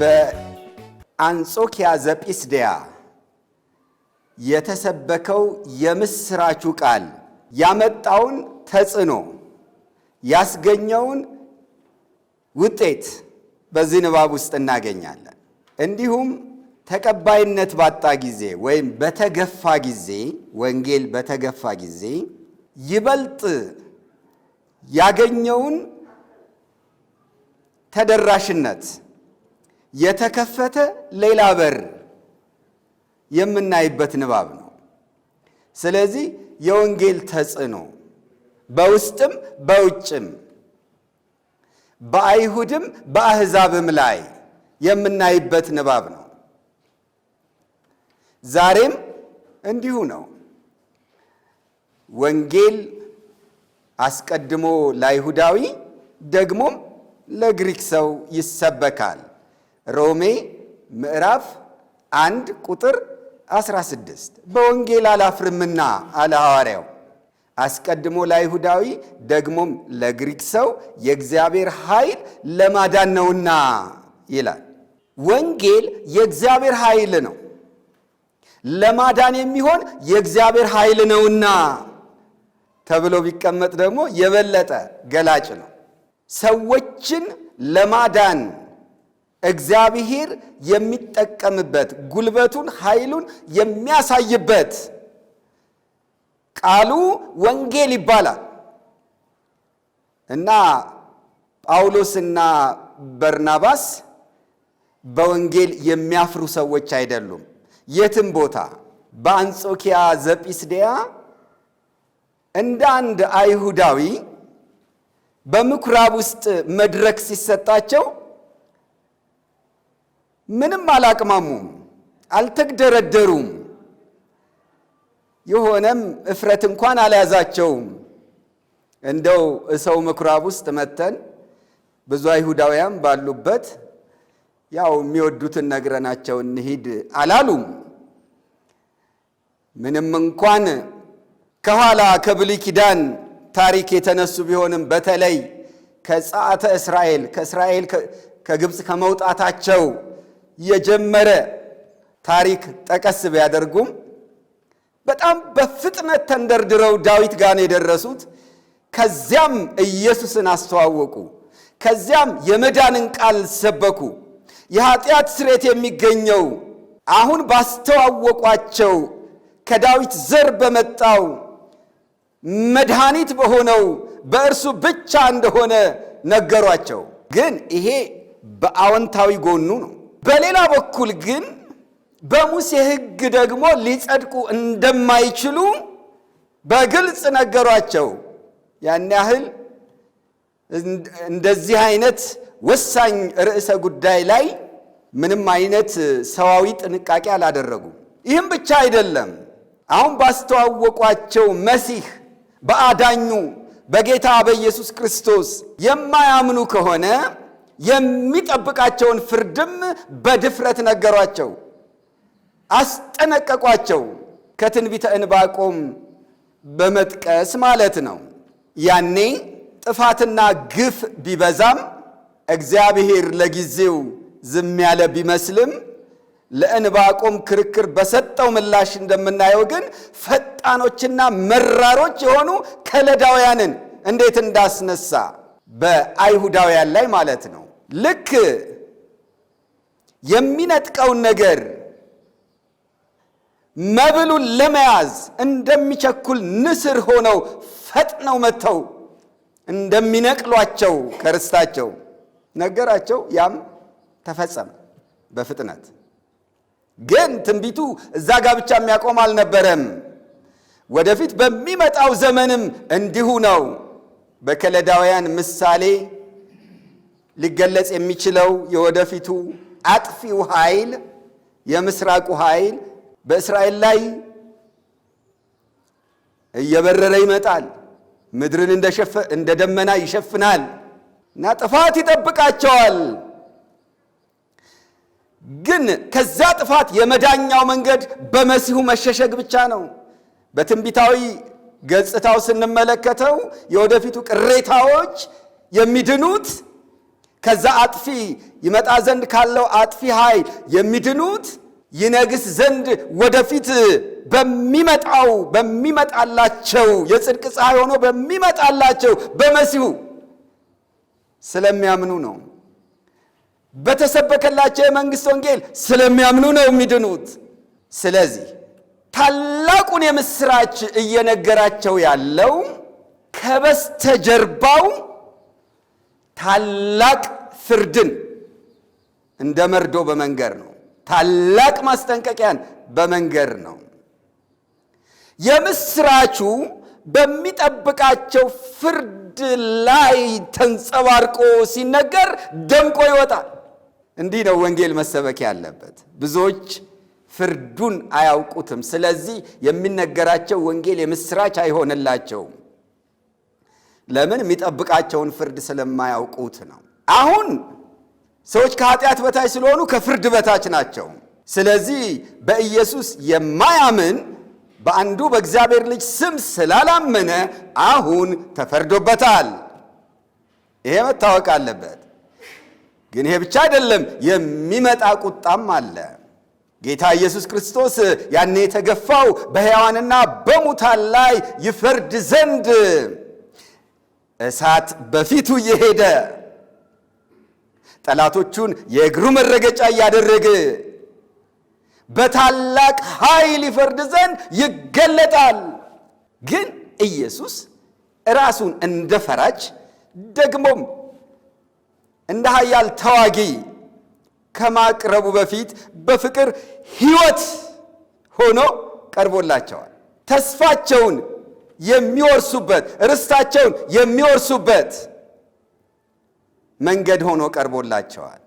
በአንጾኪያ ዘጲስድያ የተሰበከው የምስራቹ ቃል ያመጣውን ተጽዕኖ ያስገኘውን ውጤት በዚህ ንባብ ውስጥ እናገኛለን። እንዲሁም ተቀባይነት ባጣ ጊዜ ወይም በተገፋ ጊዜ ወንጌል በተገፋ ጊዜ ይበልጥ ያገኘውን ተደራሽነት የተከፈተ ሌላ በር የምናይበት ንባብ ነው። ስለዚህ የወንጌል ተጽዕኖ በውስጥም በውጭም በአይሁድም በአሕዛብም ላይ የምናይበት ንባብ ነው። ዛሬም እንዲሁ ነው። ወንጌል አስቀድሞ ለአይሁዳዊ ደግሞም ለግሪክ ሰው ይሰበካል። ሮሜ ምዕራፍ 1 ቁጥር 16 በወንጌል አላፍርምና አለ ሐዋርያው፣ አስቀድሞ ለአይሁዳዊ ደግሞም ለግሪክ ሰው የእግዚአብሔር ኃይል ለማዳን ነውና ይላል። ወንጌል የእግዚአብሔር ኃይል ነው፣ ለማዳን የሚሆን የእግዚአብሔር ኃይል ነውና ተብሎ ቢቀመጥ ደግሞ የበለጠ ገላጭ ነው። ሰዎችን ለማዳን እግዚአብሔር የሚጠቀምበት ጉልበቱን፣ ኃይሉን የሚያሳይበት ቃሉ ወንጌል ይባላል እና ጳውሎስና በርናባስ በወንጌል የሚያፍሩ ሰዎች አይደሉም። የትም ቦታ በአንጾኪያ ዘጲስድያ እንደ አንድ አይሁዳዊ በምኩራብ ውስጥ መድረክ ሲሰጣቸው ምንም አላቅማሙም፣ አልተግደረደሩም። የሆነም እፍረት እንኳን አልያዛቸውም። እንደው ሰው ምኩራብ ውስጥ መተን ብዙ አይሁዳውያን ባሉበት ያው የሚወዱትን ነግረናቸው እንሂድ አላሉም። ምንም እንኳን ከኋላ ከብሉይ ኪዳን ታሪክ የተነሱ ቢሆንም በተለይ ከፀአተ እስራኤል ከግብፅ ከመውጣታቸው የጀመረ ታሪክ ጠቀስ ቢያደርጉም በጣም በፍጥነት ተንደርድረው ዳዊት ጋር የደረሱት። ከዚያም ኢየሱስን አስተዋወቁ። ከዚያም የመዳንን ቃል ሰበኩ። የኃጢአት ስርየት የሚገኘው አሁን ባስተዋወቋቸው ከዳዊት ዘር በመጣው መድኃኒት በሆነው በእርሱ ብቻ እንደሆነ ነገሯቸው። ግን ይሄ በአዎንታዊ ጎኑ ነው። በሌላ በኩል ግን በሙሴ ሕግ ደግሞ ሊጸድቁ እንደማይችሉ በግልጽ ነገሯቸው። ያን ያህል እንደዚህ አይነት ወሳኝ ርዕሰ ጉዳይ ላይ ምንም አይነት ሰዋዊ ጥንቃቄ አላደረጉም። ይህም ብቻ አይደለም። አሁን ባስተዋወቋቸው መሲህ በአዳኙ በጌታ በኢየሱስ ክርስቶስ የማያምኑ ከሆነ የሚጠብቃቸውን ፍርድም በድፍረት ነገሯቸው፣ አስጠነቀቋቸው። ከትንቢተ ዕንባቆም በመጥቀስ ማለት ነው። ያኔ ጥፋትና ግፍ ቢበዛም እግዚአብሔር ለጊዜው ዝም ያለ ቢመስልም ለዕንባቆም ክርክር በሰጠው ምላሽ እንደምናየው ግን ፈጣኖችና መራሮች የሆኑ ከለዳውያንን እንዴት እንዳስነሳ በአይሁዳውያን ላይ ማለት ነው። ልክ የሚነጥቀውን ነገር መብሉን ለመያዝ እንደሚቸኩል ንስር ሆነው ፈጥነው መጥተው እንደሚነቅሏቸው ከርስታቸው ነገራቸው። ያም ተፈጸመ በፍጥነት። ግን ትንቢቱ እዛ ጋር ብቻ የሚያቆም አልነበረም። ወደፊት በሚመጣው ዘመንም እንዲሁ ነው። በከለዳውያን ምሳሌ ሊገለጽ የሚችለው የወደፊቱ አጥፊው ኃይል የምስራቁ ኃይል በእስራኤል ላይ እየበረረ ይመጣል። ምድርን እንደ ደመና ይሸፍናል እና ጥፋት ይጠብቃቸዋል። ግን ከዛ ጥፋት የመዳኛው መንገድ በመሲሁ መሸሸግ ብቻ ነው። በትንቢታዊ ገጽታው ስንመለከተው የወደፊቱ ቅሬታዎች የሚድኑት ከዛ አጥፊ ይመጣ ዘንድ ካለው አጥፊ ኃይል የሚድኑት ይነግስ ዘንድ ወደፊት በሚመጣላቸው የጽድቅ ፀሐይ ሆኖ በሚመጣላቸው በመሲሁ ስለሚያምኑ ነው። በተሰበከላቸው የመንግሥት ወንጌል ስለሚያምኑ ነው የሚድኑት። ስለዚህ ታላቁን የምስራች እየነገራቸው ያለው ከበስተጀርባው ታላቅ ፍርድን እንደ መርዶ በመንገር ነው። ታላቅ ማስጠንቀቂያን በመንገር ነው። የምስራቹ በሚጠብቃቸው ፍርድ ላይ ተንጸባርቆ ሲነገር ደምቆ ይወጣል። እንዲህ ነው ወንጌል መሰበክ ያለበት። ብዙዎች ፍርዱን አያውቁትም። ስለዚህ የሚነገራቸው ወንጌል የምስራች አይሆንላቸውም። ለምን? የሚጠብቃቸውን ፍርድ ስለማያውቁት ነው። አሁን ሰዎች ከኃጢአት በታች ስለሆኑ ከፍርድ በታች ናቸው። ስለዚህ በኢየሱስ የማያምን በአንዱ በእግዚአብሔር ልጅ ስም ስላላመነ አሁን ተፈርዶበታል። ይሄ መታወቅ አለበት። ግን ይሄ ብቻ አይደለም፣ የሚመጣ ቁጣም አለ። ጌታ ኢየሱስ ክርስቶስ ያኔ የተገፋው በሕያዋንና በሙታን ላይ ይፈርድ ዘንድ እሳት በፊቱ እየሄደ ጠላቶቹን የእግሩ መረገጫ እያደረገ በታላቅ ኃይል ይፈርድ ዘንድ ይገለጣል። ግን ኢየሱስ ራሱን እንደ ፈራጅ ደግሞም እንደ ኃያል ተዋጊ ከማቅረቡ በፊት በፍቅር ሕይወት ሆኖ ቀርቦላቸዋል። ተስፋቸውን የሚወርሱበት፣ ርስታቸውን የሚወርሱበት መንገድ ሆኖ ቀርቦላቸዋል።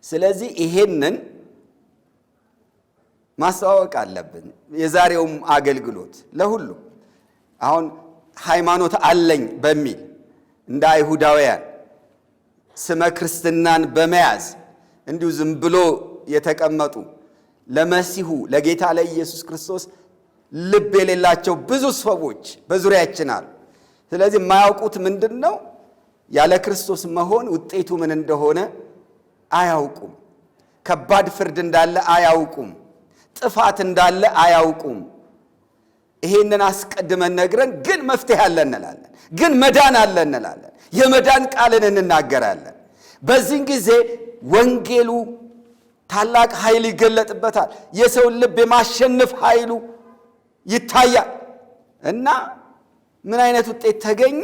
ስለዚህ ይሄንን ማስተዋወቅ አለብን። የዛሬውም አገልግሎት ለሁሉም አሁን ሃይማኖት አለኝ በሚል እንደ አይሁዳውያን ስመ ክርስትናን በመያዝ እንዲሁ ዝም ብሎ የተቀመጡ ለመሲሁ ለጌታ ለኢየሱስ ክርስቶስ ልብ የሌላቸው ብዙ ሰዎች በዙሪያችን አሉ። ስለዚህ የማያውቁት ምንድን ነው? ያለ ክርስቶስ መሆን ውጤቱ ምን እንደሆነ አያውቁም። ከባድ ፍርድ እንዳለ አያውቁም። ጥፋት እንዳለ አያውቁም። ይሄንን አስቀድመን ነግረን ግን መፍትሄ አለ እንላለን፣ ግን መዳን አለ እንላለን፣ የመዳን ቃልን እንናገራለን። በዚህ ጊዜ ወንጌሉ ታላቅ ኃይል ይገለጥበታል። የሰውን ልብ የማሸነፍ ኃይሉ ይታያል። እና ምን አይነት ውጤት ተገኘ?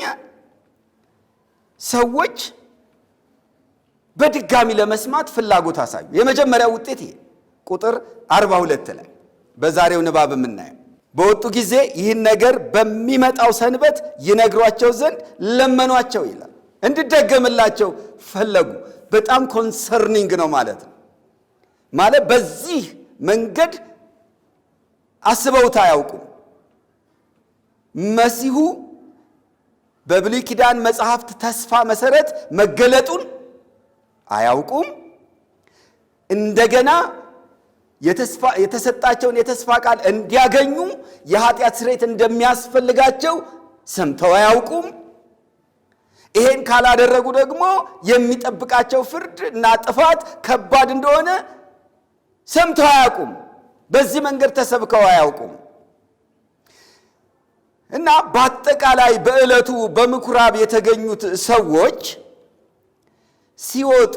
ሰዎች በድጋሚ ለመስማት ፍላጎት አሳዩ። የመጀመሪያው ውጤት ይሄ ቁጥር 42 ላይ በዛሬው ንባብ የምናየው በወጡ ጊዜ ይህን ነገር በሚመጣው ሰንበት ይነግሯቸው ዘንድ ለመኗቸው ይላል። እንዲደገምላቸው ፈለጉ። በጣም ኮንሰርኒንግ ነው ማለት ነው። ማለት በዚህ መንገድ አስበውት አያውቁም። መሲሁ በብሉይ ኪዳን መጽሐፍት ተስፋ መሰረት መገለጡን አያውቁም። እንደገና የተሰጣቸውን የተስፋ ቃል እንዲያገኙ የኃጢአት ስርየት እንደሚያስፈልጋቸው ሰምተው አያውቁም። ይሄን ካላደረጉ ደግሞ የሚጠብቃቸው ፍርድ እና ጥፋት ከባድ እንደሆነ ሰምተው አያውቁም። በዚህ መንገድ ተሰብከው አያውቁም። እና በአጠቃላይ በዕለቱ በምኩራብ የተገኙት ሰዎች ሲወጡ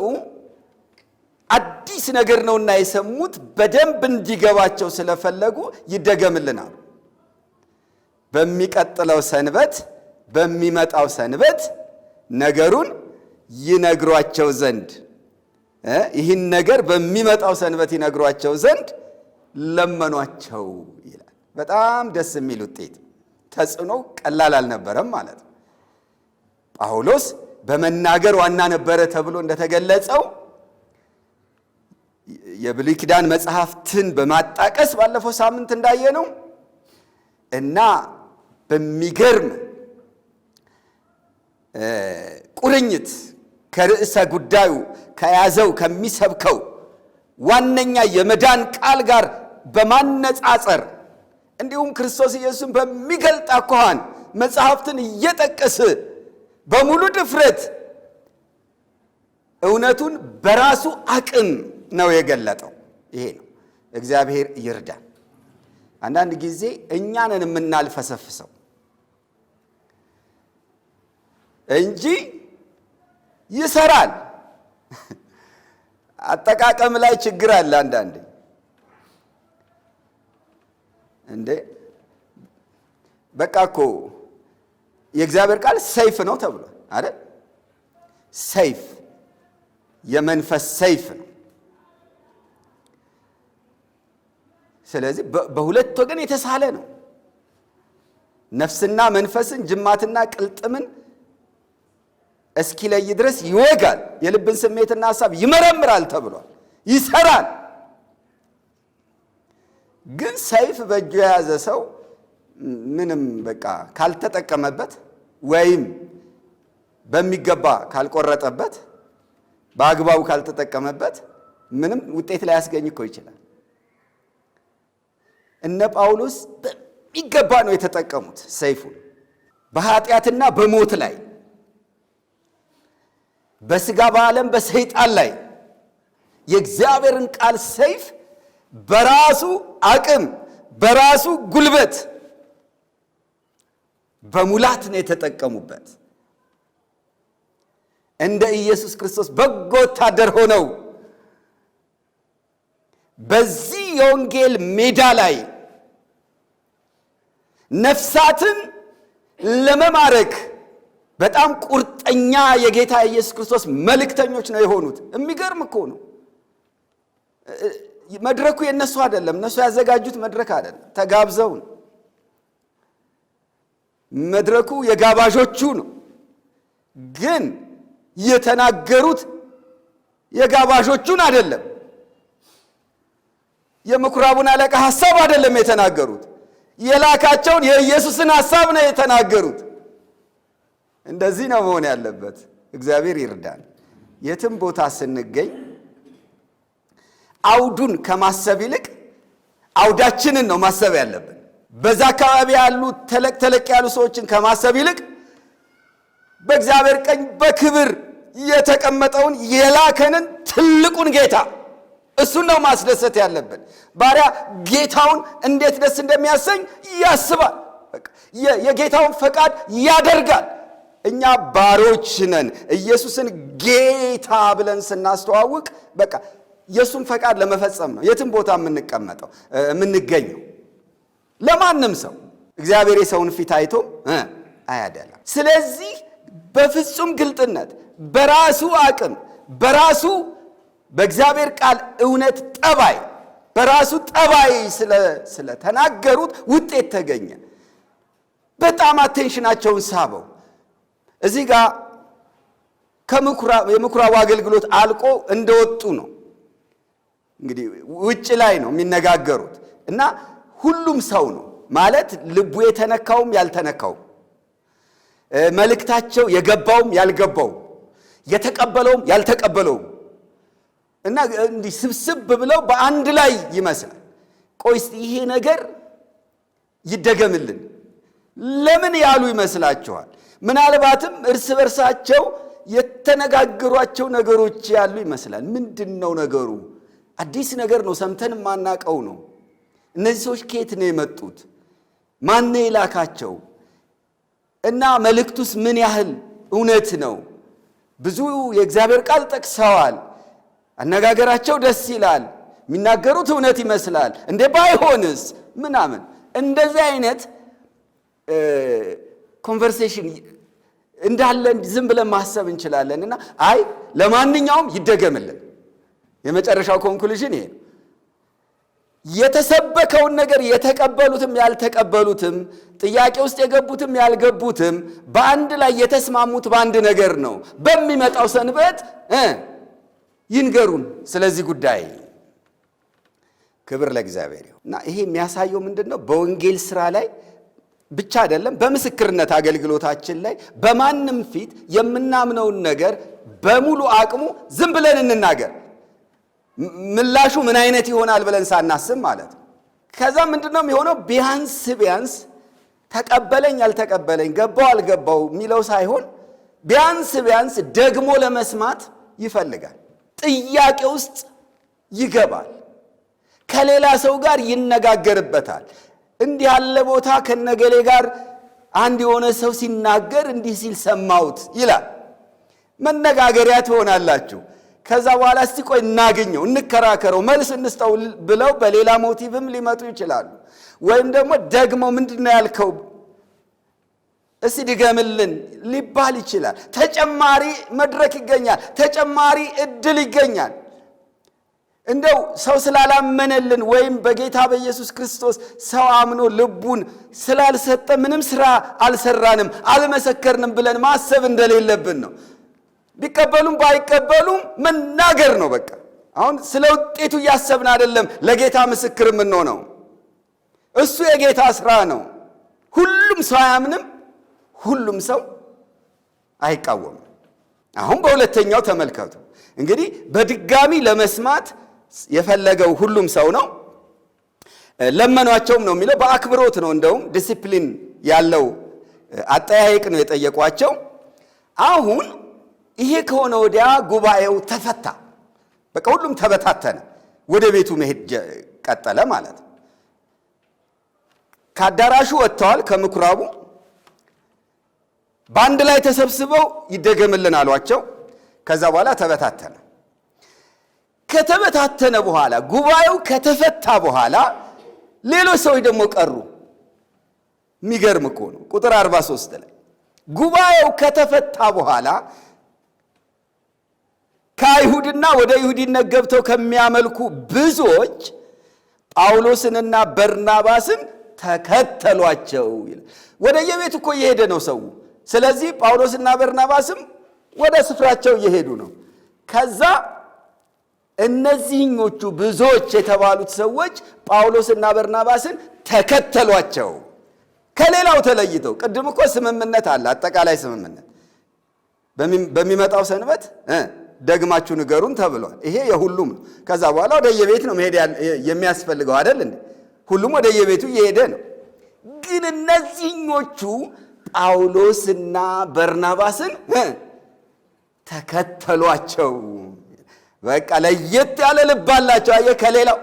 አዲስ ነገር ነውና የሰሙት በደንብ እንዲገባቸው ስለፈለጉ ይደገምልናል። በሚቀጥለው ሰንበት፣ በሚመጣው ሰንበት ነገሩን ይነግሯቸው ዘንድ ይህን ነገር በሚመጣው ሰንበት ይነግሯቸው ዘንድ ለመኗቸው ይላል። በጣም ደስ የሚል ውጤት። ተጽዕኖ ቀላል አልነበረም ማለት ነው። ጳውሎስ በመናገር ዋና ነበረ ተብሎ እንደተገለጸው የብሉይ ኪዳን መጽሐፍትን በማጣቀስ ባለፈው ሳምንት እንዳየነው እና በሚገርም ቁርኝት ከርዕሰ ጉዳዩ ከያዘው ከሚሰብከው ዋነኛ የመዳን ቃል ጋር በማነጻጸር እንዲሁም ክርስቶስ ኢየሱስን በሚገልጥ አኳኋን መጽሐፍትን እየጠቀሰ በሙሉ ድፍረት እውነቱን በራሱ አቅም ነው የገለጠው። ይሄ ነው። እግዚአብሔር ይርዳን። አንዳንድ ጊዜ እኛንን የምናልፈሰፍሰው እንጂ ይሰራል። አጠቃቀም ላይ ችግር አለ። አንዳንዴ እንዴ በቃ እኮ የእግዚአብሔር ቃል ሰይፍ ነው ተብሏል አይደል? ሰይፍ፣ የመንፈስ ሰይፍ ነው። ስለዚህ በሁለት ወገን የተሳለ ነው። ነፍስና መንፈስን ጅማትና ቅልጥምን እስኪለይ ድረስ ይወጋል፣ የልብን ስሜትና ሐሳብ ይመረምራል ተብሏል። ይሰራል። ግን ሰይፍ በእጁ የያዘ ሰው ምንም በቃ ካልተጠቀመበት ወይም በሚገባ ካልቆረጠበት፣ በአግባቡ ካልተጠቀመበት ምንም ውጤት ላይ ያስገኝ እኮ ይችላል። እነ ጳውሎስ በሚገባ ነው የተጠቀሙት ሰይፉን በኃጢአትና በሞት ላይ፣ በስጋ በዓለም በሰይጣን ላይ የእግዚአብሔርን ቃል ሰይፍ በራሱ አቅም በራሱ ጉልበት በሙላት ነው የተጠቀሙበት። እንደ ኢየሱስ ክርስቶስ በጎ ወታደር ሆነው በዚህ የወንጌል ሜዳ ላይ ነፍሳትን ለመማረክ በጣም ቁርጠኛ የጌታ ኢየሱስ ክርስቶስ መልእክተኞች ነው የሆኑት። የሚገርም እኮ ነው። መድረኩ የነሱ አይደለም፣ እነሱ ያዘጋጁት መድረክ አይደለም፣ ተጋብዘው ነው። መድረኩ የጋባዦቹ ነው። ግን የተናገሩት የጋባዦቹን አይደለም፣ የምኩራቡን አለቃ ሐሳብ አይደለም የተናገሩት፣ የላካቸውን የኢየሱስን ሐሳብ ነው የተናገሩት። እንደዚህ ነው መሆን ያለበት። እግዚአብሔር ይርዳን። የትም ቦታ ስንገኝ አውዱን ከማሰብ ይልቅ አውዳችንን ነው ማሰብ ያለብን። በዛ አካባቢ ያሉ ተለቅ ያሉ ሰዎችን ከማሰብ ይልቅ በእግዚአብሔር ቀኝ በክብር የተቀመጠውን የላከንን ትልቁን ጌታ እሱን ነው ማስደሰት ያለብን። ባሪያ ጌታውን እንዴት ደስ እንደሚያሰኝ ያስባል። የጌታውን ፈቃድ ያደርጋል። እኛ ባሮች ነን። ኢየሱስን ጌታ ብለን ስናስተዋውቅ በቃ የሱን ፈቃድ ለመፈጸም ነው የትም ቦታ የምንቀመጠው የምንገኘው። ለማንም ሰው እግዚአብሔር የሰውን ፊት አይቶ አያደላም። ስለዚህ በፍጹም ግልጥነት በራሱ አቅም በራሱ በእግዚአብሔር ቃል እውነት ጠባይ በራሱ ጠባይ ስለተናገሩት ውጤት ተገኘ። በጣም አቴንሽናቸውን ሳበው። እዚህ ጋር የምኩራቡ አገልግሎት አልቆ እንደወጡ ነው እንግዲህ ውጭ ላይ ነው የሚነጋገሩት እና ሁሉም ሰው ነው ማለት ልቡ የተነካውም ያልተነካውም፣ መልእክታቸው የገባውም ያልገባውም፣ የተቀበለውም ያልተቀበለውም እና እንዲህ ስብስብ ብለው በአንድ ላይ ይመስላል። ቆይ እስቲ ይሄ ነገር ይደገምልን ለምን ያሉ ይመስላችኋል? ምናልባትም እርስ በርሳቸው የተነጋገሯቸው ነገሮች ያሉ ይመስላል። ምንድነው ነገሩ? አዲስ ነገር ነው፣ ሰምተን ማናቀው ነው። እነዚህ ሰዎች ከየት ነው የመጡት? ማን ነው የላካቸው? እና መልእክቱስ ምን ያህል እውነት ነው? ብዙ የእግዚአብሔር ቃል ጠቅሰዋል። አነጋገራቸው ደስ ይላል። የሚናገሩት እውነት ይመስላል። እንዴ ባይሆንስ ምናምን እንደዚህ አይነት ኮንቨርሴሽን እንዳለ ዝም ብለን ማሰብ እንችላለን። እና አይ ለማንኛውም ይደገምልን። የመጨረሻው ኮንክሉዥን ይሄ ነው። የተሰበከውን ነገር የተቀበሉትም ያልተቀበሉትም፣ ጥያቄ ውስጥ የገቡትም ያልገቡትም በአንድ ላይ የተስማሙት በአንድ ነገር ነው። በሚመጣው ሰንበት ይንገሩን ስለዚህ ጉዳይ። ክብር ለእግዚአብሔር ይሁን። እና ይሄ የሚያሳየው ምንድነው? በወንጌል ስራ ላይ ብቻ አይደለም፣ በምስክርነት አገልግሎታችን ላይ በማንም ፊት የምናምነውን ነገር በሙሉ አቅሙ ዝም ብለን እንናገር። ምላሹ ምን አይነት ይሆናል ብለን ሳናስብ ማለት ነው። ከዛ ምንድነው የሚሆነው? ቢያንስ ተቀበለኝ ያልተቀበለኝ ገባው አልገባው የሚለው ሳይሆን ቢያንስ ደግሞ ለመስማት ይፈልጋል። ጥያቄ ውስጥ ይገባል። ከሌላ ሰው ጋር ይነጋገርበታል። እንዲህ ያለ ቦታ ከነገሌ ጋር አንድ የሆነ ሰው ሲናገር እንዲህ ሲል ሰማሁት ይላል። መነጋገሪያ ትሆናላችሁ። ከዛ በኋላ እስቲ ቆይ እናገኘው፣ እንከራከረው፣ መልስ እንስጠው ብለው በሌላ ሞቲቭም ሊመጡ ይችላሉ። ወይም ደግሞ ደግሞ ምንድነው ያልከው እስቲ ድገምልን ሊባል ይችላል። ተጨማሪ መድረክ ይገኛል። ተጨማሪ እድል ይገኛል። እንደው ሰው ስላላመነልን ወይም በጌታ በኢየሱስ ክርስቶስ ሰው አምኖ ልቡን ስላልሰጠ ምንም ስራ አልሰራንም አልመሰከርንም ብለን ማሰብ እንደሌለብን ነው። ቢቀበሉም ባይቀበሉም መናገር ነው በቃ። አሁን ስለ ውጤቱ እያሰብን አይደለም ለጌታ ምስክር የምንሆነው። እሱ የጌታ ስራ ነው። ሁሉም ሰው አያምንም፣ ሁሉም ሰው አይቃወምም። አሁን በሁለተኛው ተመልከቱ። እንግዲህ በድጋሚ ለመስማት የፈለገው ሁሉም ሰው ነው። ለመኗቸውም ነው የሚለው፣ በአክብሮት ነው። እንደውም ዲሲፕሊን ያለው አጠያየቅ ነው የጠየቋቸው። አሁን ይሄ ከሆነ ወዲያ ጉባኤው ተፈታ። በቃ ሁሉም ተበታተነ፣ ወደ ቤቱ መሄድ ቀጠለ ማለት ነው። ከአዳራሹ ወጥተዋል፣ ከምኩራቡ በአንድ ላይ ተሰብስበው ይደገምልን አሏቸው። ከዛ በኋላ ተበታተነ። ከተበታተነ በኋላ ጉባኤው ከተፈታ በኋላ ሌሎች ሰዎች ደግሞ ቀሩ። የሚገርም እኮ ነው። ቁጥር 43 ላይ ጉባኤው ከተፈታ በኋላ ከአይሁድና ወደ ይሁዲነት ገብተው ከሚያመልኩ ብዙዎች ጳውሎስንና በርናባስን ተከተሏቸው ይላል። ወደ የቤቱ እኮ እየሄደ ነው ሰው። ስለዚህ ጳውሎስና በርናባስም ወደ ስፍራቸው እየሄዱ ነው። ከዛ እነዚህኞቹ ብዙዎች የተባሉት ሰዎች ጳውሎስና በርናባስን ተከተሏቸው። ከሌላው ተለይተው፣ ቅድም እኮ ስምምነት አለ፣ አጠቃላይ ስምምነት በሚመጣው ሰንበት ደግማችሁ ንገሩን ተብሏል። ይሄ የሁሉም ነው። ከዛ በኋላ ወደ የቤት ነው መሄድ የሚያስፈልገው አይደል እንዴ? ሁሉም ወደ የቤቱ እየሄደ ነው። ግን እነዚህኞቹ ጳውሎስና በርናባስን ተከተሏቸው። በቃ ለየት ያለ ልብ አላቸው። አየህ፣ ከሌላው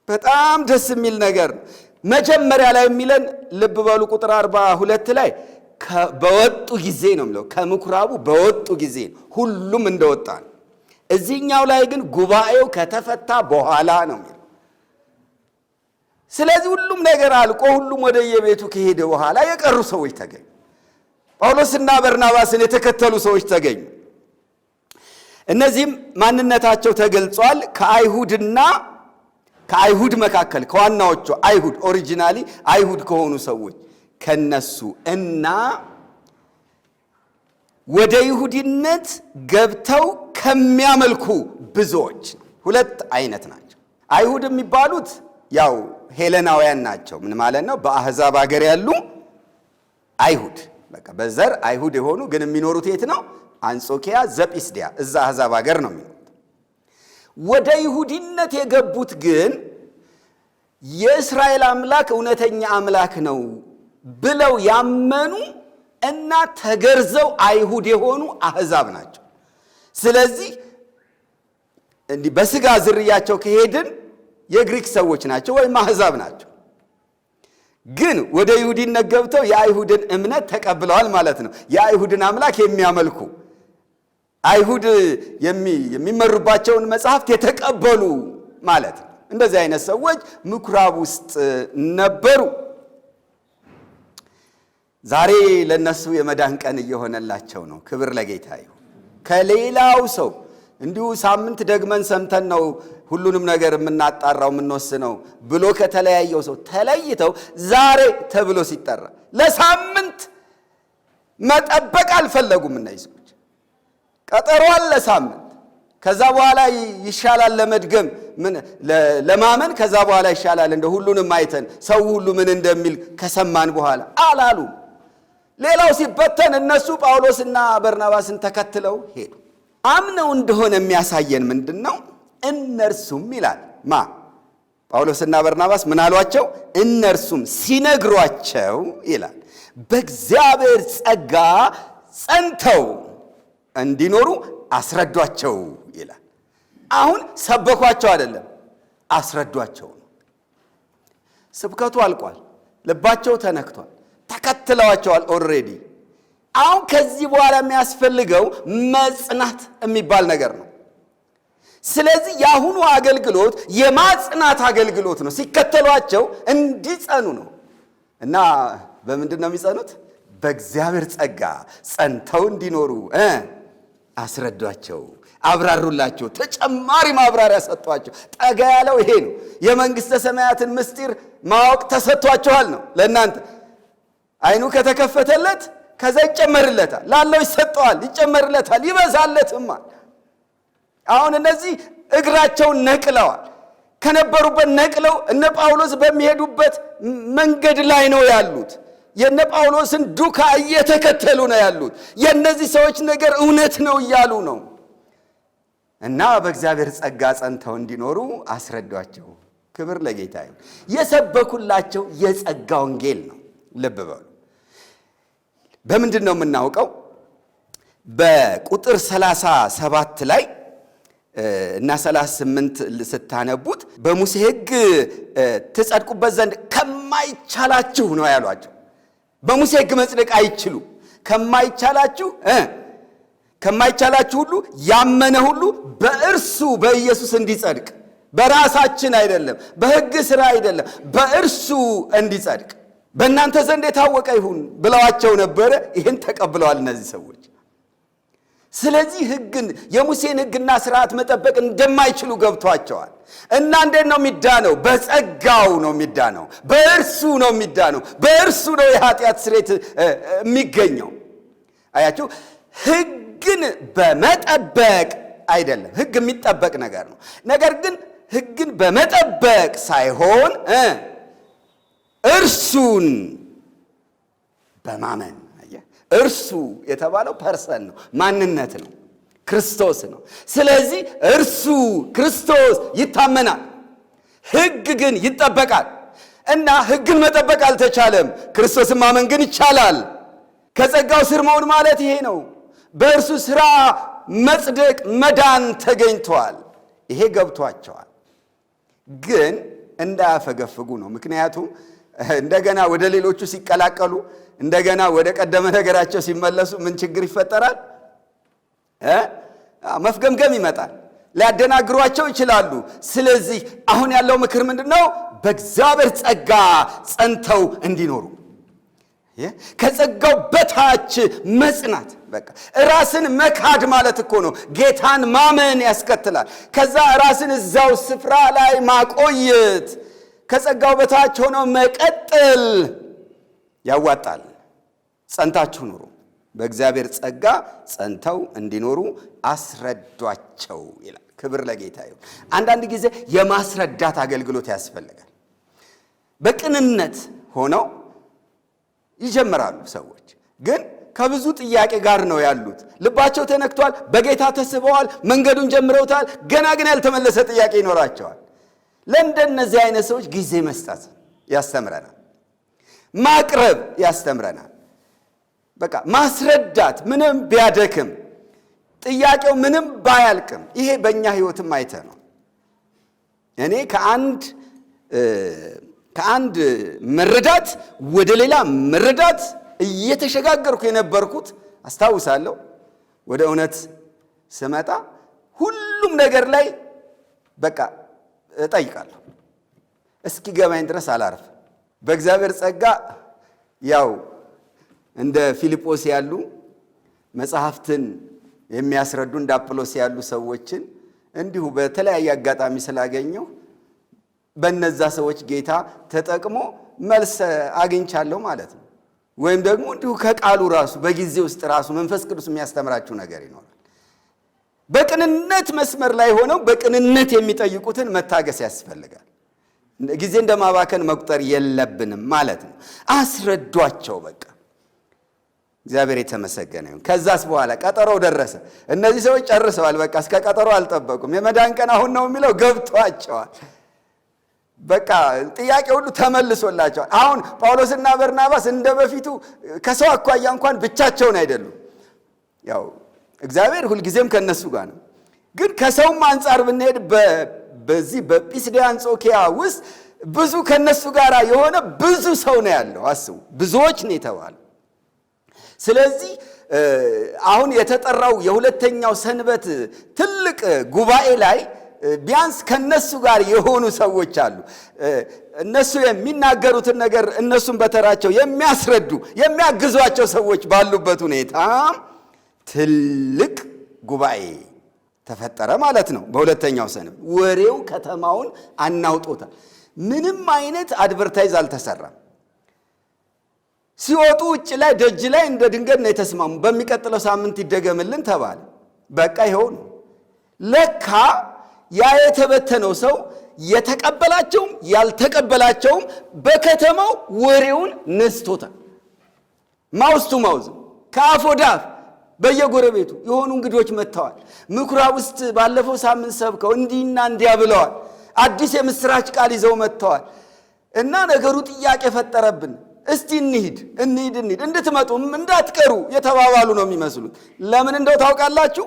በጣም ደስ የሚል ነገር። መጀመሪያ ላይ የሚለን ልብ በሉ፣ ቁጥር 42 ላይ በወጡ ጊዜ ነው የሚለው። ከምኩራቡ በወጡ ጊዜ ሁሉም እንደወጣ ነው። እዚህኛው ላይ ግን ጉባኤው ከተፈታ በኋላ ነው የሚለው። ስለዚህ ሁሉም ነገር አልቆ ሁሉም ወደ የቤቱ ከሄደ በኋላ የቀሩ ሰዎች ተገኙ። ጳውሎስና በርናባስን የተከተሉ ሰዎች ተገኙ። እነዚህም ማንነታቸው ተገልጿል። ከአይሁድ መካከል ከዋናዎቹ አይሁድ ኦሪጂናሊ አይሁድ ከሆኑ ሰዎች ከነሱ እና ወደ ይሁዲነት ገብተው ከሚያመልኩ ብዙዎች። ሁለት አይነት ናቸው። አይሁድ የሚባሉት ያው ሄለናውያን ናቸው። ምን ማለት ነው? በአሕዛብ ሀገር ያሉ አይሁድ፣ በቃ በዘር አይሁድ የሆኑ ግን የሚኖሩት የት ነው? አንጾኪያ ዘጲስዲያ፣ እዛ አሕዛብ ሀገር ነው የሚኖሩት። ወደ ይሁዲነት የገቡት ግን የእስራኤል አምላክ እውነተኛ አምላክ ነው ብለው ያመኑ እና ተገርዘው አይሁድ የሆኑ አሕዛብ ናቸው። ስለዚህ እንዲህ በስጋ ዝርያቸው ከሄድን የግሪክ ሰዎች ናቸው ወይም አሕዛብ ናቸው። ግን ወደ ይሁዲነት ገብተው የአይሁድን እምነት ተቀብለዋል ማለት ነው። የአይሁድን አምላክ የሚያመልኩ አይሁድ የሚመሩባቸውን መጽሐፍት የተቀበሉ ማለት ነው። እንደዚህ አይነት ሰዎች ምኩራብ ውስጥ ነበሩ። ዛሬ ለነሱ የመዳን ቀን እየሆነላቸው ነው። ክብር ለጌታ ይሁን። ከሌላው ሰው እንዲሁ ሳምንት ደግመን ሰምተን ነው ሁሉንም ነገር የምናጣራው የምንወስነው ብሎ ከተለያየው ሰው ተለይተው ዛሬ ተብሎ ሲጠራ ለሳምንት መጠበቅ አልፈለጉም። እነዚህ ሰዎች ቀጠሯል ለሳምንት። ከዛ በኋላ ይሻላል ለመድገም ለማመን ከዛ በኋላ ይሻላል እንደ ሁሉንም አይተን ሰው ሁሉ ምን እንደሚል ከሰማን በኋላ አላሉ። ሌላው ሲበተን እነሱ ጳውሎስና በርናባስን ተከትለው ሄዱ። አምነው እንደሆነ የሚያሳየን ምንድነው? እነርሱም ይላል ጳውሎስና በርናባስ ምን አሏቸው? እነርሱም ሲነግሯቸው ይላል በእግዚአብሔር ጸጋ ጸንተው እንዲኖሩ አስረዷቸው ይላል። አሁን ሰበኳቸው አይደለም፣ አስረዷቸው ነው። ስብከቱ አልቋል፣ ልባቸው ተነክቷል፣ ተከትለዋቸዋል ኦልሬዲ። አሁን ከዚህ በኋላ የሚያስፈልገው መጽናት የሚባል ነገር ነው። ስለዚህ የአሁኑ አገልግሎት የማጽናት አገልግሎት ነው። ሲከተሏቸው እንዲጸኑ ነው። እና በምንድን ነው የሚጸኑት? በእግዚአብሔር ጸጋ ጸንተው እንዲኖሩ አስረዷቸው፣ አብራሩላቸው፣ ተጨማሪ ማብራሪያ ሰጧቸው። ጠጋ ያለው ይሄ ነው። የመንግሥተ ሰማያትን ምስጢር ማወቅ ተሰጥቷቸዋል ነው ለእናንተ። አይኑ ከተከፈተለት ከዛ ይጨመርለታል፣ ላለው ይሰጠዋል፣ ይጨመርለታል፣ ይበዛለትማል። አሁን እነዚህ እግራቸውን ነቅለዋል። ከነበሩበት ነቅለው እነ ጳውሎስ በሚሄዱበት መንገድ ላይ ነው ያሉት። የነ ጳውሎስን ዱካ እየተከተሉ ነው ያሉት። የእነዚህ ሰዎች ነገር እውነት ነው እያሉ ነው። እና በእግዚአብሔር ጸጋ ጸንተው እንዲኖሩ አስረዷቸው። ክብር ለጌታ ይሁን። የሰበኩላቸው የጸጋ ወንጌል ነው። ልብ በሉ። በምንድን ነው የምናውቀው? በቁጥር 37 ላይ እና 38 ስታነቡት በሙሴ ሕግ ትጸድቁበት ዘንድ ከማይቻላችሁ ነው ያሏቸው። በሙሴ ሕግ መጽደቅ አይችሉ። ከማይቻላችሁ ሁሉ ያመነ ሁሉ በእርሱ በኢየሱስ እንዲጸድቅ፣ በራሳችን አይደለም፣ በሕግ ሥራ አይደለም፣ በእርሱ እንዲጸድቅ በእናንተ ዘንድ የታወቀ ይሁን ብለዋቸው ነበረ። ይህን ተቀብለዋል እነዚህ ሰዎች። ስለዚህ ሕግን የሙሴን ሕግና ሥርዓት መጠበቅ እንደማይችሉ ገብቷቸዋል። እና እንዴት ነው የሚዳነው? በጸጋው ነው የሚዳነው፣ በእርሱ ነው የሚዳነው፣ በእርሱ ነው የኃጢአት ስርየት የሚገኘው። አያችሁ፣ ሕግን በመጠበቅ አይደለም። ሕግ የሚጠበቅ ነገር ነው። ነገር ግን ሕግን በመጠበቅ ሳይሆን እርሱን በማመን። እርሱ የተባለው ፐርሰን ነው፣ ማንነት ነው፣ ክርስቶስ ነው። ስለዚህ እርሱ ክርስቶስ ይታመናል፣ ሕግ ግን ይጠበቃል። እና ሕግን መጠበቅ አልተቻለም፣ ክርስቶስን ማመን ግን ይቻላል። ከጸጋው ስር መሆን ማለት ይሄ ነው። በእርሱ ሥራ መጽደቅ፣ መዳን ተገኝቷል። ይሄ ገብቷቸዋል። ግን እንዳያፈገፍጉ ነው። ምክንያቱም እንደገና ወደ ሌሎቹ ሲቀላቀሉ፣ እንደገና ወደ ቀደመ ነገራቸው ሲመለሱ ምን ችግር ይፈጠራል? መፍገምገም ይመጣል። ሊያደናግሯቸው ይችላሉ። ስለዚህ አሁን ያለው ምክር ምንድነው? በእግዚአብሔር ጸጋ ጸንተው እንዲኖሩ፣ ከጸጋው በታች መጽናት። በቃ ራስን መካድ ማለት እኮ ነው። ጌታን ማመን ያስከትላል። ከዛ ራስን እዛው ስፍራ ላይ ማቆየት፣ ከጸጋው በታች ሆኖ መቀጠል ያዋጣል። ጸንታችሁ ኑሩ፣ በእግዚአብሔር ጸጋ ጸንተው እንዲኖሩ አስረዷቸው ይላል። ክብር ለጌታ ይሁን። አንዳንድ ጊዜ የማስረዳት አገልግሎት ያስፈልጋል። በቅንነት ሆነው ይጀምራሉ ሰዎች፣ ግን ከብዙ ጥያቄ ጋር ነው ያሉት። ልባቸው ተነክቷል፣ በጌታ ተስበዋል፣ መንገዱን ጀምረውታል። ገና ግን ያልተመለሰ ጥያቄ ይኖራቸዋል። ለእንደነዚህ አይነት ሰዎች ጊዜ መስጠት ያስተምረናል፣ ማቅረብ ያስተምረናል። በቃ ማስረዳት ምንም ቢያደክም፣ ጥያቄው ምንም ባያልቅም፣ ይሄ በእኛ ሕይወትም አይተ ነው። እኔ ከአንድ መረዳት ወደ ሌላ መረዳት እየተሸጋገርኩ የነበርኩት አስታውሳለሁ። ወደ እውነት ስመጣ ሁሉም ነገር ላይ በቃ እጠይቃለሁ፣ እስኪገባኝ ድረስ አላርፍ። በእግዚአብሔር ጸጋ ያው እንደ ፊልጶስ ያሉ መጽሐፍትን የሚያስረዱ እንደ አጵሎስ ያሉ ሰዎችን እንዲሁ በተለያየ አጋጣሚ ስላገኘው በእነዛ ሰዎች ጌታ ተጠቅሞ መልስ አግኝቻለሁ ማለት ነው። ወይም ደግሞ እንዲሁ ከቃሉ ራሱ በጊዜ ውስጥ ራሱ መንፈስ ቅዱስ የሚያስተምራችሁ ነገር ይኖራል። በቅንነት መስመር ላይ ሆነው በቅንነት የሚጠይቁትን መታገስ ያስፈልጋል። ጊዜ እንደማባከን መቁጠር የለብንም ማለት ነው። አስረዷቸው በቃ። እግዚአብሔር የተመሰገነ ይሁን። ከዛስ በኋላ ቀጠሮው ደረሰ። እነዚህ ሰዎች ጨርሰዋል። በቃ እስከ ቀጠሮ አልጠበቁም። የመዳን ቀን አሁን ነው የሚለው ገብቷቸዋል። በቃ ጥያቄ ሁሉ ተመልሶላቸዋል። አሁን ጳውሎስና በርናባስ እንደ በፊቱ ከሰው አኳያ እንኳን ብቻቸውን አይደሉም። ያው እግዚአብሔር ሁልጊዜም ከነሱ ጋር ነው። ግን ከሰውም አንጻር ብንሄድ በዚህ በጲስድያ አንጾኪያ ውስጥ ብዙ ከነሱ ጋር የሆነ ብዙ ሰው ነው ያለው። አስቡ፣ ብዙዎች ነው የተባለው። ስለዚህ አሁን የተጠራው የሁለተኛው ሰንበት ትልቅ ጉባኤ ላይ ቢያንስ ከነሱ ጋር የሆኑ ሰዎች አሉ። እነሱ የሚናገሩትን ነገር እነሱን በተራቸው የሚያስረዱ የሚያግዟቸው ሰዎች ባሉበት ሁኔታ ትልቅ ጉባኤ ተፈጠረ ማለት ነው። በሁለተኛው ሰንበት ወሬው ከተማውን አናውጦታል። ምንም አይነት አድቨርታይዝ አልተሰራም። ሲወጡ ውጭ ላይ ደጅ ላይ እንደ ድንገት ነው የተስማሙ። በሚቀጥለው ሳምንት ይደገምልን ተባለ። በቃ ይኸው ነው። ለካ ያ የተበተነው ሰው የተቀበላቸውም ያልተቀበላቸውም በከተማው ወሬውን ነስቶታል። ማውዝ ቱ ማውዝ፣ ከአፍ ወደ አፍ በየጎረቤቱ የሆኑ እንግዶች መጥተዋል። ምኩራብ ውስጥ ባለፈው ሳምንት ሰብከው እንዲህና እንዲያ ብለዋል። አዲስ የምስራች ቃል ይዘው መጥተዋል። እና ነገሩ ጥያቄ ፈጠረብን። እስቲ እንሂድ እንድትመጡም እንዳትቀሩ የተባባሉ ነው የሚመስሉት። ለምን እንደው ታውቃላችሁ?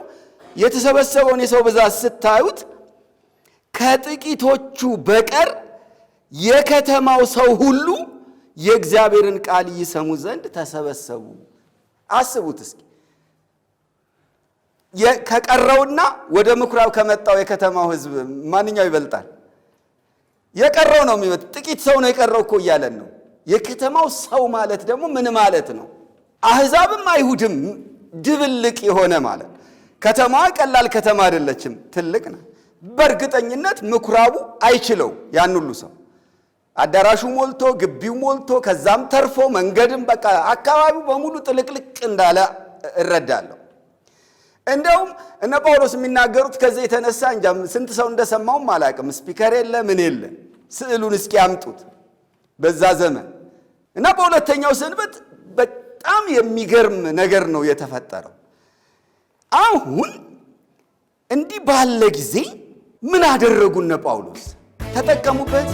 የተሰበሰበውን የሰው ብዛት ስታዩት ከጥቂቶቹ በቀር የከተማው ሰው ሁሉ የእግዚአብሔርን ቃል ይሰሙ ዘንድ ተሰበሰቡ። አስቡት እስኪ፣ ከቀረውና ወደ ምኩራብ ከመጣው የከተማው ሕዝብ ማንኛው ይበልጣል? የቀረው ነው የሚበልጥ። ጥቂት ሰው ነው የቀረው እኮ እያለን ነው። የከተማው ሰው ማለት ደግሞ ምን ማለት ነው? አሕዛብም አይሁድም ድብልቅ የሆነ ማለት። ከተማዋ ቀላል ከተማ አይደለችም፣ ትልቅ ነው። በእርግጠኝነት ምኩራቡ አይችለው ያን ሁሉ ሰው። አዳራሹ ሞልቶ ግቢው ሞልቶ ከዛም ተርፎ መንገድም በቃ አካባቢው በሙሉ ጥልቅልቅ እንዳለ እረዳለሁ። እንደውም እነ ጳውሎስ የሚናገሩት ከዚህ የተነሳ እንጃ ስንት ሰው እንደሰማውም አላውቅም። ስፒከር የለ ምን የለ፣ ስዕሉን እስኪ ያምጡት በዛ ዘመን። እና በሁለተኛው ሰንበት በጣም የሚገርም ነገር ነው የተፈጠረው። አሁን እንዲህ ባለ ጊዜ ምን አደረጉ እነ ጳውሎስ? ተጠቀሙበት።